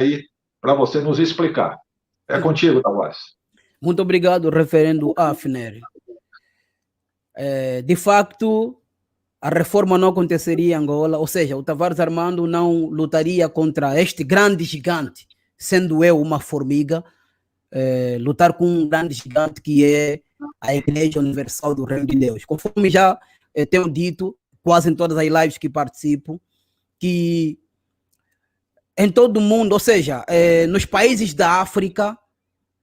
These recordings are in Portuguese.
aí para você nos explicar. É contigo, Tavares. Muito obrigado, referendo Hafner. De facto, a reforma não aconteceria em Angola, ou seja, o Tavares Armando não lutaria contra este grande gigante, sendo eu uma formiga, lutar com um grande gigante que é a Igreja Universal do Reino de Deus. Conforme já tenho dito, quase em todas as lives que participo, que em todo o mundo, ou seja, nos países da África,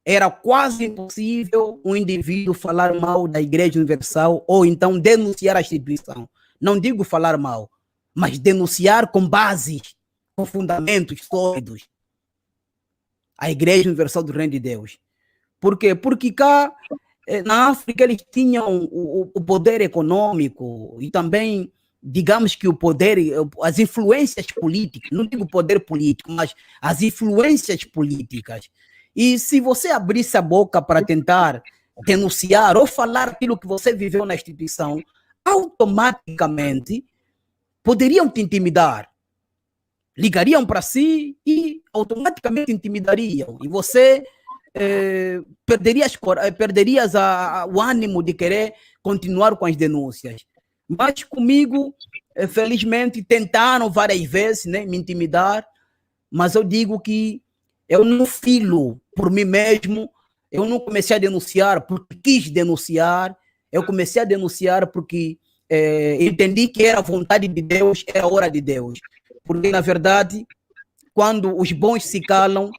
era quase impossível um indivíduo falar mal da Igreja Universal ou então denunciar a instituição. Não digo falar mal, mas denunciar com bases, com fundamentos sólidos a Igreja Universal do Reino de Deus. Por quê? Porque cá na África eles tinham o poder econômico e também, digamos que o poder, as influências políticas, não digo poder político, mas as influências políticas. E se você abrisse a boca para tentar denunciar ou falar aquilo que você viveu na instituição, automaticamente poderiam te intimidar. Ligariam para si e automaticamente intimidariam. E você perderias o ânimo de querer continuar com as denúncias. Mas comigo, felizmente, tentaram várias vezes, né, me intimidar, mas eu digo que eu não filo por mim mesmo, eu não comecei a denunciar porque quis denunciar, eu comecei a denunciar porque entendi que era a vontade de Deus, era a hora de Deus. Porque, na verdade, quando os bons se calam,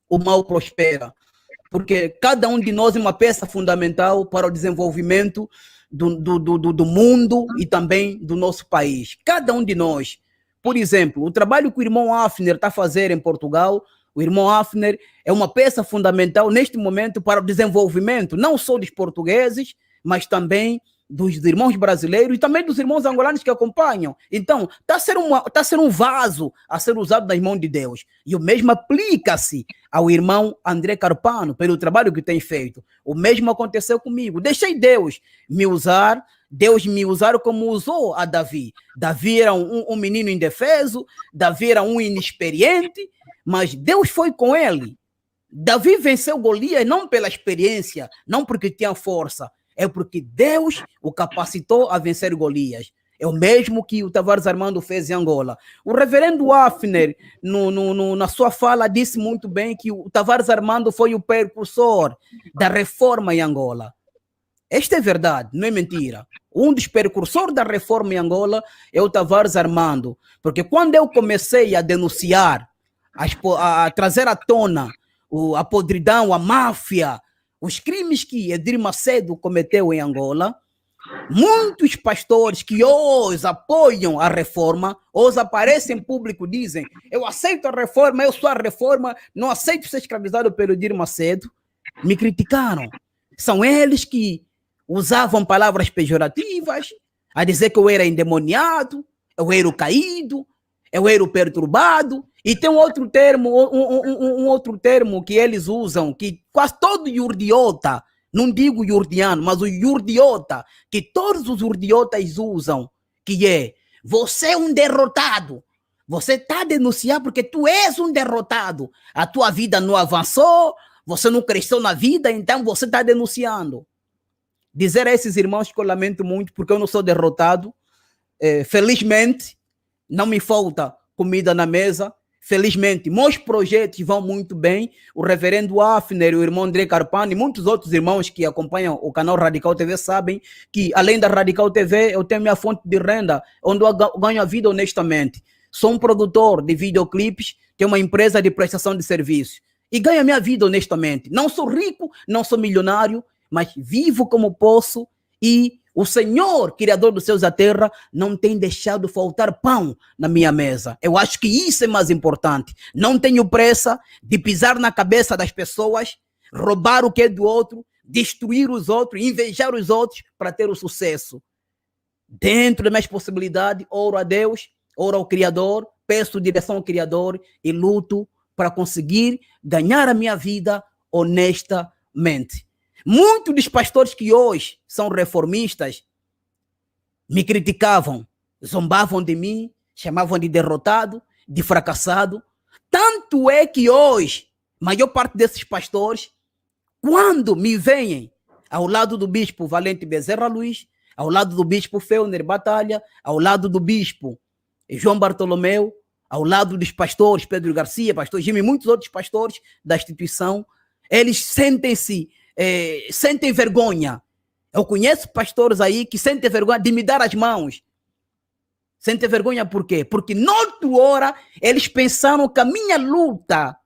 o mal prospera. Porque cada um de nós é uma peça fundamental para o desenvolvimento do mundo e também do nosso país. Cada um de nós. Por exemplo, o trabalho que o irmão Hafner está a fazer em Portugal, o irmão Hafner é uma peça fundamental neste momento para o desenvolvimento, não só dos portugueses, mas também dos irmãos brasileiros e também dos irmãos angolanos que acompanham. Então, está a ser um vaso a ser usado nas mãos de Deus. E o mesmo aplica-se ao irmão André Carpano, pelo trabalho que tem feito. O mesmo aconteceu comigo. Deixei Deus me usar como usou a Davi. Davi era um menino indefeso, Davi era um inexperiente, mas Deus foi com ele. Davi venceu Golias não pela experiência, não porque tinha força, é porque Deus o capacitou a vencer Golias. É o mesmo que o Tavares Armando fez em Angola. O reverendo Hafner, na sua fala, disse muito bem que o Tavares Armando foi o precursor da reforma em Angola. Esta é verdade, não é mentira. Um dos precursores da reforma em Angola é o Tavares Armando. Porque quando eu comecei a denunciar, a trazer à tona a podridão, a máfia, os crimes que Edir Macedo cometeu em Angola, muitos pastores que hoje apoiam a reforma, hoje aparecem em público e dizem: eu aceito a reforma, eu sou a reforma, não aceito ser escravizado pelo Edir Macedo, me criticaram. São eles que usavam palavras pejorativas, a dizer que eu era endemoniado, eu era o caído, eu era o perturbado. E tem um outro termo que eles usam, que quase todo iurdiota, não digo iurdiano, mas o iurdiota, que todos os iurdiotas usam, que é: você é um derrotado. Você está a denunciar porque tu és um derrotado. A tua vida não avançou, você não cresceu na vida, então você está denunciando. Dizer a esses irmãos que eu lamento muito, porque eu não sou derrotado. Felizmente, não me falta comida na mesa. Felizmente, meus projetos vão muito bem. O reverendo Hafner, o irmão André Carpano e muitos outros irmãos que acompanham o canal Radical TV sabem que, além da Radical TV, eu tenho minha fonte de renda, onde eu ganho a vida honestamente. Sou um produtor de videoclipes, tenho uma empresa de prestação de serviços e ganho a minha vida honestamente. Não sou rico, não sou milionário, mas vivo como posso e o Senhor, Criador dos céus e da terra, não tem deixado faltar pão na minha mesa. Eu acho que isso é mais importante. Não tenho pressa de pisar na cabeça das pessoas, roubar o que é do outro, destruir os outros, invejar os outros para ter o sucesso. Dentro das minhas possibilidades, oro a Deus, oro ao Criador, peço direção ao Criador e luto para conseguir ganhar a minha vida honestamente. Muitos dos pastores que hoje são reformistas me criticavam, zombavam de mim, chamavam de derrotado, de fracassado. Tanto é que hoje, a maior parte desses pastores, quando me veem ao lado do bispo Valente Bezerra Luiz, ao lado do bispo Feuner Batalha, ao lado do bispo João Bartolomeu, ao lado dos pastores Pedro Garcia, pastor Jimmy e muitos outros pastores da instituição, eles sentem vergonha. Eu conheço pastores aí que sentem vergonha de me dar as mãos. Sentem vergonha por quê? Porque noutra hora eles pensaram que a minha luta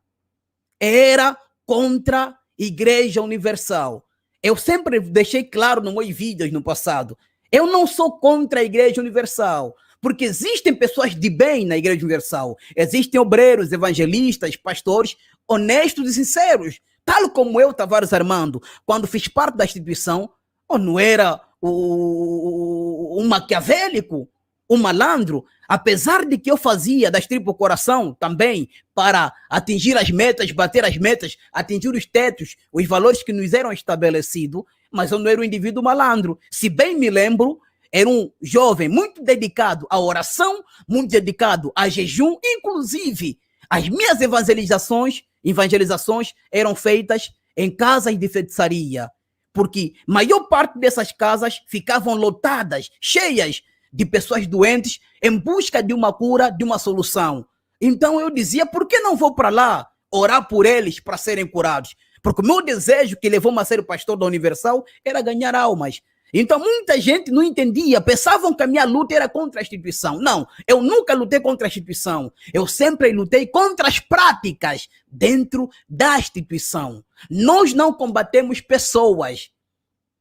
era contra a Igreja Universal. Eu sempre deixei claro nos meus vídeos no passado, eu não sou contra a Igreja Universal, porque existem pessoas de bem na Igreja Universal, existem obreiros, evangelistas, pastores honestos e sinceros, tal como eu, Tavares Armando, quando fiz parte da instituição, eu não era um maquiavélico, um malandro, apesar de que eu fazia das tripas coração também para atingir as metas, bater as metas, atingir os tetos, os valores que nos eram estabelecidos, mas eu não era um indivíduo malandro. Se bem me lembro, era um jovem muito dedicado à oração, muito dedicado a jejum, inclusive as minhas evangelizações eram feitas em casas de feitiçaria, porque a maior parte dessas casas ficavam lotadas, cheias de pessoas doentes em busca de uma cura, de uma solução. Então eu dizia, por que não vou para lá orar por eles para serem curados? Porque o meu desejo, que levou-me a ser o pastor da Universal, era ganhar almas. Então muita gente não entendia, pensavam que a minha luta era contra a instituição. Não, eu nunca lutei contra a instituição. Eu sempre lutei contra as práticas dentro da instituição. Nós não combatemos pessoas,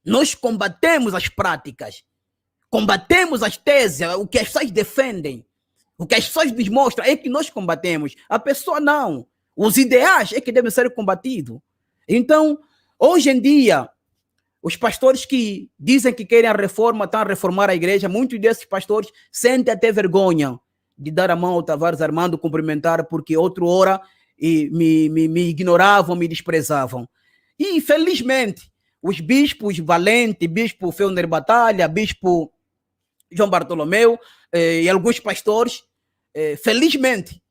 nós combatemos as práticas. Combatemos as teses, o que as pessoas defendem, o que as pessoas nos mostram é que nós combatemos. A pessoa não. Os ideais é que devem ser combatidos. Então, hoje em dia, os pastores que dizem que querem a reforma, estão a reformar a igreja, muitos desses pastores sentem até vergonha de dar a mão ao Tavares Armando, cumprimentar, porque outra hora me ignoravam, me desprezavam. E, infelizmente, os bispos Valente, bispo Feuner Batalha, bispo João Bartolomeu e alguns pastores, felizmente,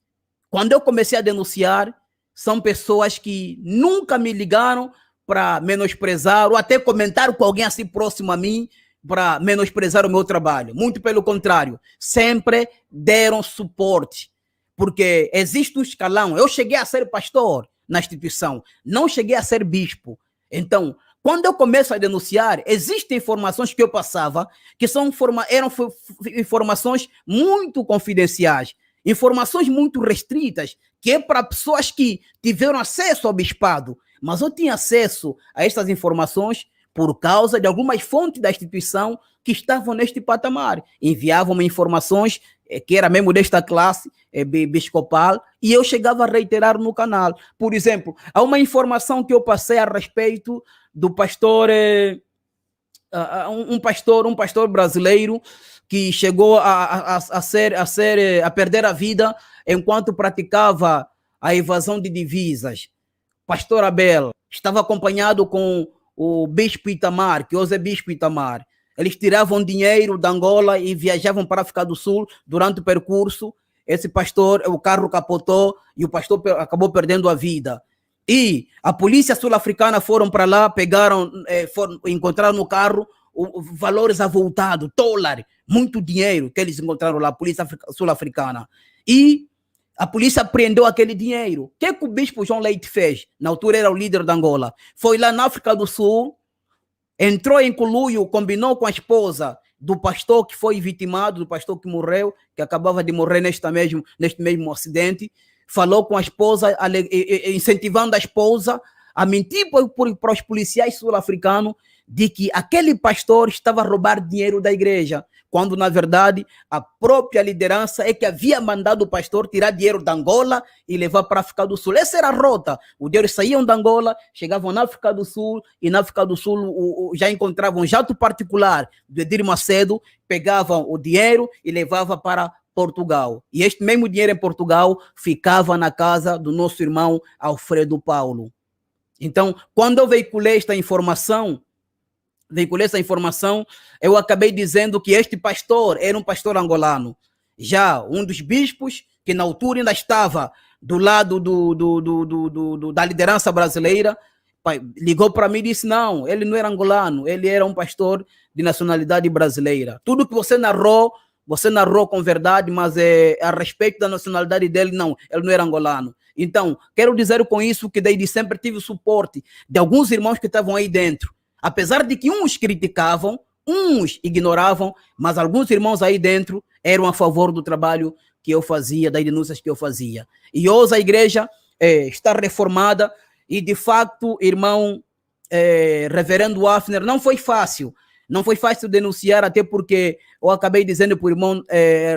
quando eu comecei a denunciar, são pessoas que nunca me ligaram para menosprezar ou até comentar com alguém assim próximo a mim para menosprezar o meu trabalho. Muito pelo contrário, sempre deram suporte, porque existe um escalão. Eu cheguei a ser pastor na instituição, não cheguei a ser bispo. Então, quando eu começo a denunciar, existem informações que eu passava que eram informações muito confidenciais, informações muito restritas, que é para pessoas que tiveram acesso ao bispado. Mas eu tinha acesso a estas informações por causa de algumas fontes da instituição que estavam neste patamar. Enviavam-me informações que era mesmo desta classe episcopal, e eu chegava a reiterar no canal. Por exemplo, há uma informação que eu passei a respeito do pastor, um pastor brasileiro que chegou a perder a vida enquanto praticava a evasão de divisas. Pastor Abel estava acompanhado com o bispo Itamar, que hoje é bispo Itamar. Eles tiravam dinheiro da Angola e viajavam para a África do Sul. Durante o percurso, esse pastor, o carro capotou e o pastor acabou perdendo a vida. E a polícia sul-africana foram para lá, encontraram no carro valores avultados, dólar, muito dinheiro que eles encontraram lá, a polícia sul-africana. E a polícia apreendeu aquele dinheiro. O que o bispo João Leite fez? Na altura era o líder da Angola. Foi lá na África do Sul, entrou em conluio, combinou com a esposa do pastor que foi vitimado, do pastor que morreu, que acabava de morrer neste mesmo acidente. Falou com a esposa, incentivando a esposa a mentir para os policiais sul-africanos de que aquele pastor estava a roubar dinheiro da igreja, quando na verdade a própria liderança é que havia mandado o pastor tirar dinheiro da Angola e levar para a África do Sul. Essa era a rota. Os dinheiros saíam da Angola, chegavam na África do Sul, e na África do Sul já encontravam um jato particular do Edir Macedo, pegavam o dinheiro e levavam para Portugal. E este mesmo dinheiro em Portugal ficava na casa do nosso irmão Alfredo Paulo. Então, quando eu veiculei essa informação, eu acabei dizendo que este pastor era um pastor angolano. Já um dos bispos, que na altura ainda estava do lado da liderança brasileira, ligou para mim e disse, não, ele não era angolano, ele era um pastor de nacionalidade brasileira. Tudo que você narrou com verdade, mas a respeito da nacionalidade dele, não, ele não era angolano. Então, quero dizer com isso que desde sempre tive o suporte de alguns irmãos que estavam aí dentro. Apesar de que uns criticavam, uns ignoravam, mas alguns irmãos aí dentro eram a favor do trabalho que eu fazia, das denúncias que eu fazia. E hoje a igreja está reformada e, de fato, irmão reverendo Hafner, não foi fácil. Não foi fácil denunciar, até porque eu acabei dizendo para o irmão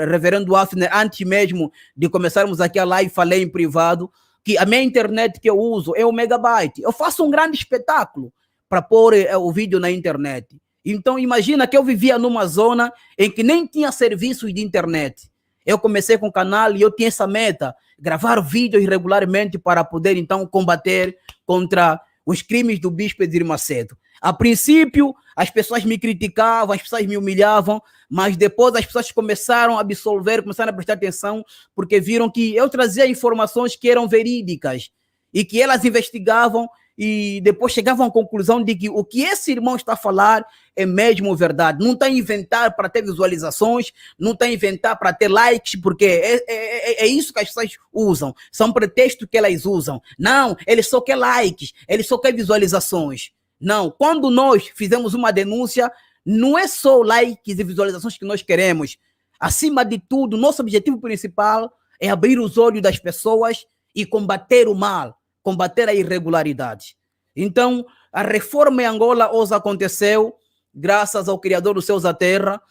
reverendo Hafner, antes mesmo de começarmos aqui a live, falei em privado, que a minha internet que eu uso é 1 megabyte. Eu faço um grande espetáculo para pôr o vídeo na internet. Então, imagina que eu vivia numa zona em que nem tinha serviços de internet. Eu comecei com o canal e eu tinha essa meta, gravar vídeos regularmente para poder, então, combater contra os crimes do bispo Edir Macedo. A princípio, as pessoas me criticavam, as pessoas me humilhavam, mas depois as pessoas começaram a absolver, começaram a prestar atenção, porque viram que eu trazia informações que eram verídicas e que elas investigavam e depois chegavam à conclusão de que o que esse irmão está a falar é mesmo verdade. Não está a inventar para ter visualizações, não está a inventar para ter likes, porque é isso que as pessoas usam. São pretextos que elas usam. Não, ele só quer likes, ele só quer visualizações. Não, quando nós fizemos uma denúncia, não é só likes e visualizações que nós queremos. Acima de tudo, nosso objetivo principal é abrir os olhos das pessoas e combater o mal, combater a irregularidade. Então, a reforma em Angola hoje aconteceu graças ao Criador dos céus da terra,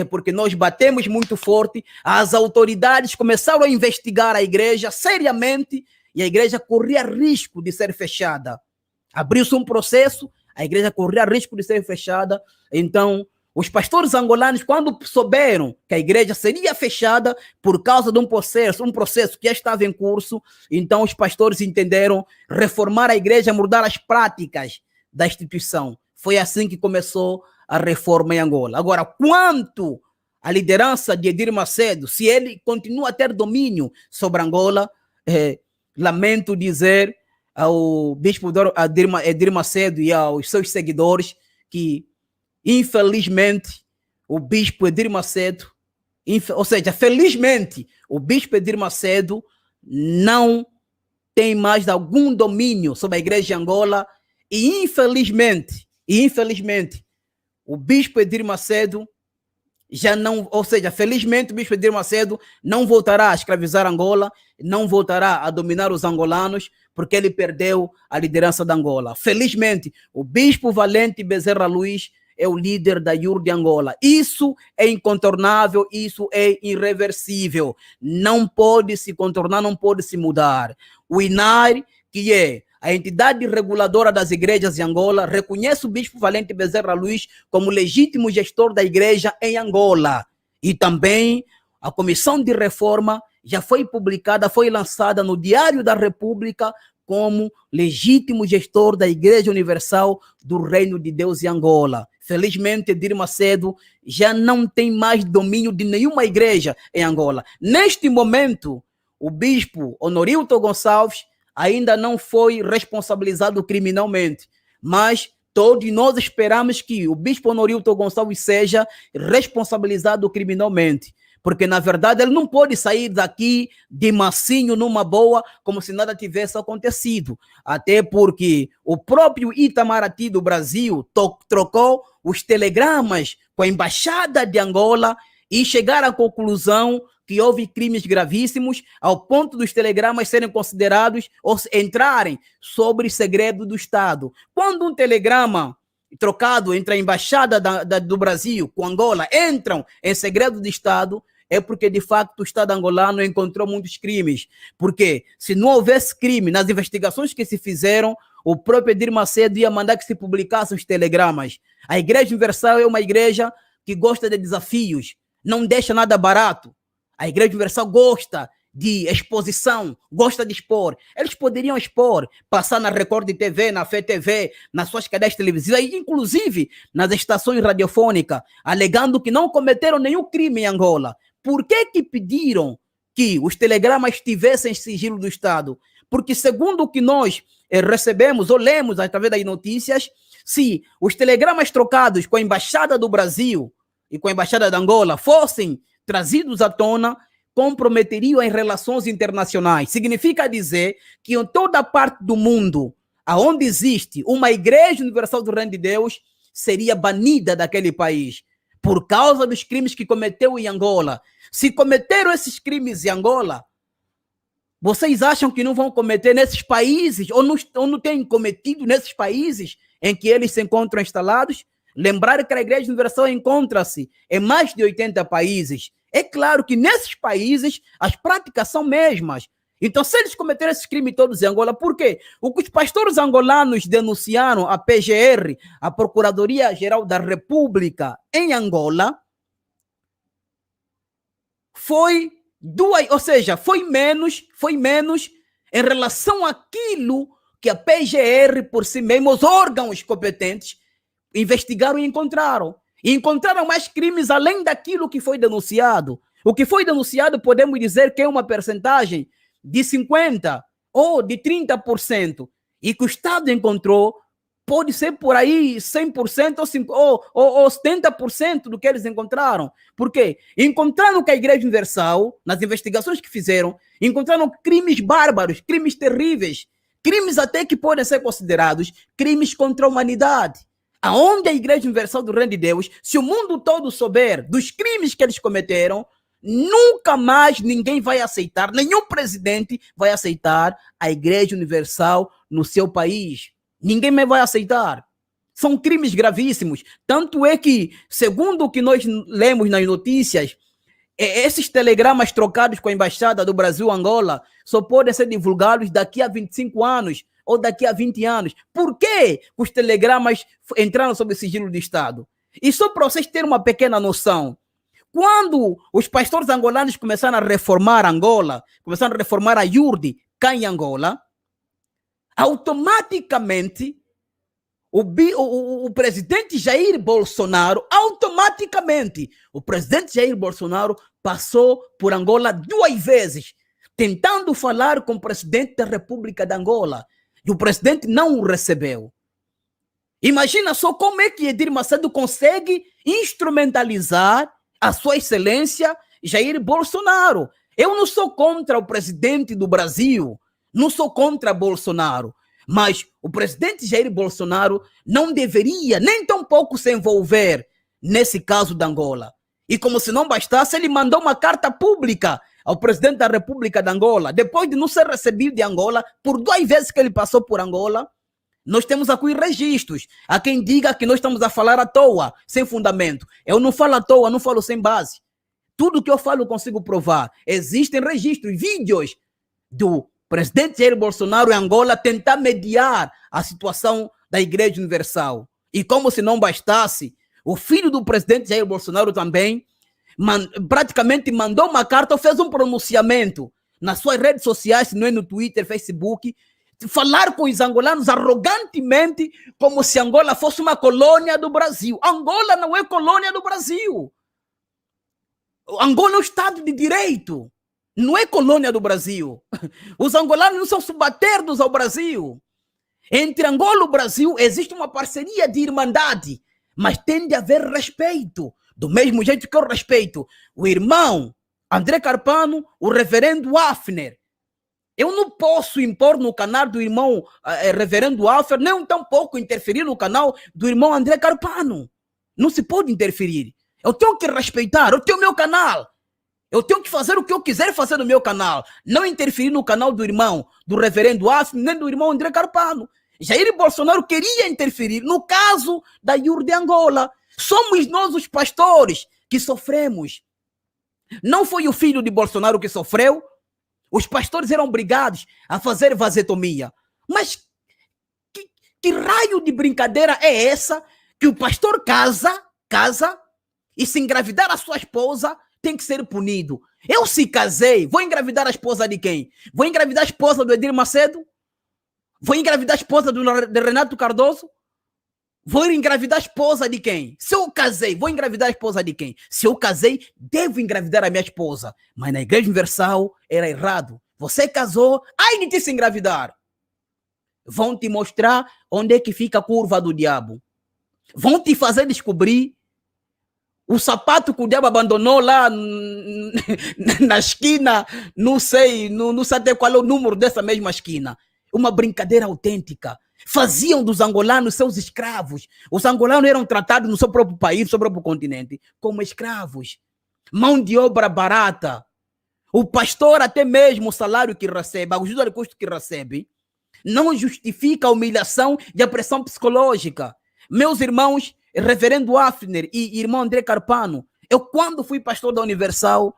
porque nós batemos muito forte, as autoridades começaram a investigar a igreja seriamente e a igreja corria risco de ser fechada. Abriu-se um processo, a igreja corria risco de ser fechada. Então, os pastores angolanos, quando souberam que a igreja seria fechada por causa de um processo que já estava em curso, então os pastores entenderam reformar a igreja, mudar as práticas da instituição. Foi assim que começou a reforma em Angola. Agora, quanto à liderança de Edir Macedo, se ele continua a ter domínio sobre Angola, lamento dizer ao bispo Edir Macedo e aos seus seguidores que, infelizmente, o bispo Edir Macedo, ou seja, felizmente, o bispo Edir Macedo não tem mais algum domínio sobre a igreja de Angola e, infelizmente, o bispo Edir Macedo já não, ou seja, felizmente o bispo Edir Macedo não voltará a escravizar Angola, não voltará a dominar os angolanos, porque ele perdeu a liderança da Angola. Felizmente, o bispo Valente Bezerra Luiz é o líder da IUR de Angola. Isso é incontornável, isso é irreversível. Não pode se contornar, não pode se mudar. O INAR, que é a entidade reguladora das igrejas de Angola, reconhece o bispo Valente Bezerra Luiz como legítimo gestor da igreja em Angola. E também a comissão de reforma já foi publicada, foi lançada no Diário da República como legítimo gestor da Igreja Universal do Reino de Deus em Angola. Felizmente, Edir Macedo já não tem mais domínio de nenhuma igreja em Angola. Neste momento, o bispo Honorilton Gonçalves ainda não foi responsabilizado criminalmente, mas todos nós esperamos que o bispo Honorilton Gonçalves seja responsabilizado criminalmente, porque na verdade ele não pode sair daqui de massinho numa boa, como se nada tivesse acontecido, até porque o próprio Itamaraty do Brasil trocou os telegramas com a embaixada de Angola e chegaram à conclusão que houve crimes gravíssimos ao ponto dos telegramas serem considerados ou entrarem sobre segredo do Estado. Quando um telegrama trocado entre a embaixada do Brasil com Angola entram em segredo do Estado, é porque de facto o Estado angolano encontrou muitos crimes. Porque se não houvesse crime nas investigações que se fizeram, o próprio Edir Macedo ia mandar que se publicassem os telegramas. A Igreja Universal é uma igreja que gosta de desafios, não deixa nada barato. A Igreja Universal gosta de exposição, gosta de expor. Eles poderiam expor, passar na Record TV, na Fé TV, nas suas cadeias televisivas, inclusive nas estações radiofônicas, alegando que não cometeram nenhum crime em Angola. Por que pediram que os telegramas tivessem sigilo do Estado, porque segundo o que nós recebemos ou lemos através das notícias, se os telegramas trocados com a Embaixada do Brasil e com a Embaixada de Angola fossem trazidos à tona, comprometeriam as relações internacionais. Significa dizer que em toda parte do mundo, aonde existe uma Igreja Universal do Reino de Deus, seria banida daquele país, por causa dos crimes que cometeu em Angola. Se cometeram esses crimes em Angola, vocês acham que não vão cometer nesses países, ou não têm cometido nesses países em que eles se encontram instalados? Lembrar que a Igreja Universal encontra-se em mais de 80 países. É claro que nesses países as práticas são mesmas. Então, se eles cometeram esses crimes todos em Angola, por quê? O que os pastores angolanos denunciaram à PGR, a Procuradoria-Geral da República em Angola, foi menos em relação àquilo que a PGR por si mesmo, os órgãos competentes, investigaram e encontraram. E encontraram mais crimes além daquilo que foi denunciado. O que foi denunciado, podemos dizer que é uma percentagem de 50% ou de 30%. E que o Estado encontrou, pode ser por aí 100% ou 70% do que eles encontraram. Por quê? Encontraram que a Igreja Universal, nas investigações que fizeram, encontraram crimes bárbaros, crimes terríveis, crimes até que podem ser considerados crimes contra a humanidade. Aonde a Igreja Universal do Reino de Deus, se o mundo todo souber dos crimes que eles cometeram, nunca mais ninguém vai aceitar, nenhum presidente vai aceitar a Igreja Universal no seu país. Ninguém mais vai aceitar. São crimes gravíssimos. Tanto é que, segundo o que nós lemos nas notícias, esses telegramas trocados com a Embaixada do Brasil Angola só podem ser divulgados daqui a 25 anos ou daqui a 20 anos. Por que os telegramas entraram sob o sigilo do Estado? E só para vocês terem uma pequena noção, quando os pastores angolanos começaram a reformar Angola, começaram a reformar a IURD cá em Angola, automaticamente o presidente Jair Bolsonaro, o presidente Jair Bolsonaro passou por Angola 2 vezes, tentando falar com o presidente da República de Angola. E o presidente não o recebeu. Imagina só como é que Edir Macedo consegue instrumentalizar a sua excelência Jair Bolsonaro. Eu não sou contra o presidente do Brasil, não sou contra Bolsonaro, mas o presidente Jair Bolsonaro não deveria nem tão pouco se envolver nesse caso de Angola. E como se não bastasse, ele mandou uma carta pública ao presidente da República de Angola, depois de não ser recebido de Angola, por 2 vezes que ele passou por Angola. Nós temos aqui registros. Há quem diga que nós estamos a falar à toa, sem fundamento. Eu não falo à toa, não falo sem base. Tudo que eu falo eu consigo provar. Existem registros, vídeos do presidente Jair Bolsonaro em Angola tentar mediar a situação da Igreja Universal. E como se não bastasse, o filho do presidente Jair Bolsonaro também praticamente mandou uma carta ou fez um pronunciamento nas suas redes sociais, não é no Twitter, Facebook, falar com os angolanos arrogantemente como se Angola fosse uma colônia do Brasil. Angola não é colônia do Brasil. Angola é um Estado de Direito, não é colônia do Brasil. Os angolanos não são subalternos ao Brasil. Entre Angola e o Brasil existe uma parceria de irmandade, mas tem de haver respeito. Do mesmo jeito que eu respeito o irmão André Carpano, o reverendo Hafner. Eu não posso impor no canal do irmão reverendo Hafner, nem tampouco interferir no canal do irmão André Carpano. Não se pode interferir. Eu tenho que respeitar, eu tenho meu canal. Eu tenho que fazer o que eu quiser fazer no meu canal. Não interferir no canal do irmão, do reverendo Hafner, nem do irmão André Carpano. Jair Bolsonaro queria interferir no caso da IURD Angola. Somos nós os pastores que sofremos. Não foi o filho de Bolsonaro que sofreu. Os pastores eram obrigados a fazer vasetomia. Mas que raio de brincadeira é essa que o pastor casa e se engravidar a sua esposa tem que ser punido? Eu se casei, vou engravidar a esposa de quem? Vou engravidar a esposa do Edir Macedo? Vou engravidar a esposa do Renato Cardoso? Vou engravidar a esposa de quem? Se eu casei, vou engravidar a esposa de quem? Se eu casei, devo engravidar a minha esposa. Mas na Igreja Universal era errado. Você casou, ai de te se engravidar. Vão te mostrar onde é que fica a curva do diabo. Vão te fazer descobrir o sapato que o diabo abandonou lá na esquina, não sei até qual é o número dessa mesma esquina. Uma brincadeira autêntica. Faziam dos angolanos seus escravos. Os angolanos eram tratados no seu próprio país, no seu próprio continente, como escravos. Mão de obra barata. O pastor, até mesmo o salário que recebe, a ajuda de custo que recebe, não justifica a humilhação e a pressão psicológica. Meus irmãos, reverendo Afner e irmão André Carpano, eu quando fui pastor da Universal,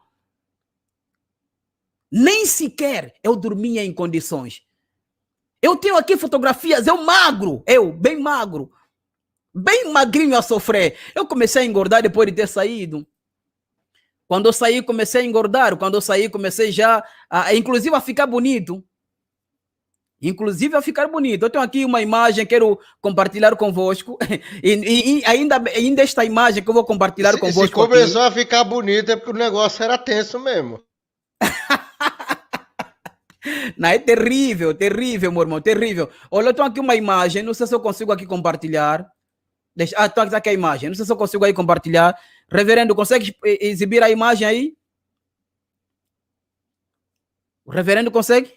nem sequer eu dormia em condições. Eu tenho aqui fotografias, bem magro, bem magrinho a sofrer. Eu comecei a engordar depois de ter saído. Quando eu saí, comecei a engordar. Quando eu saí, comecei já, inclusive, a ficar bonito. Eu tenho aqui uma imagem, quero compartilhar convosco. E ainda esta imagem que eu vou compartilhar convosco. Se começou a ficar bonito é porque o negócio era tenso mesmo. Não, é terrível, meu irmão, terrível. Olha, eu tenho aqui uma imagem, não sei se eu consigo aqui compartilhar. Tá aqui a imagem, não sei se eu consigo aí compartilhar. Reverendo, consegue exibir a imagem aí? O reverendo consegue?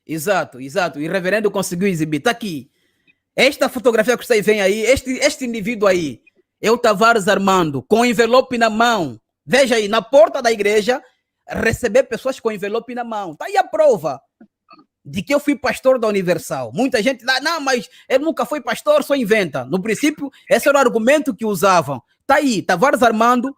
Exato. E o reverendo conseguiu exibir. Está aqui. Esta fotografia que vocês veem aí, este indivíduo aí, é o Tavares Armando, com envelope na mão. Veja aí, na porta da igreja, receber pessoas com envelope na mão. Está aí a prova de que eu fui pastor da Universal. Muita gente diz, não, mas ele nunca foi pastor, só inventa. No princípio, esse era o argumento que usavam. Está aí, Tavares Armando,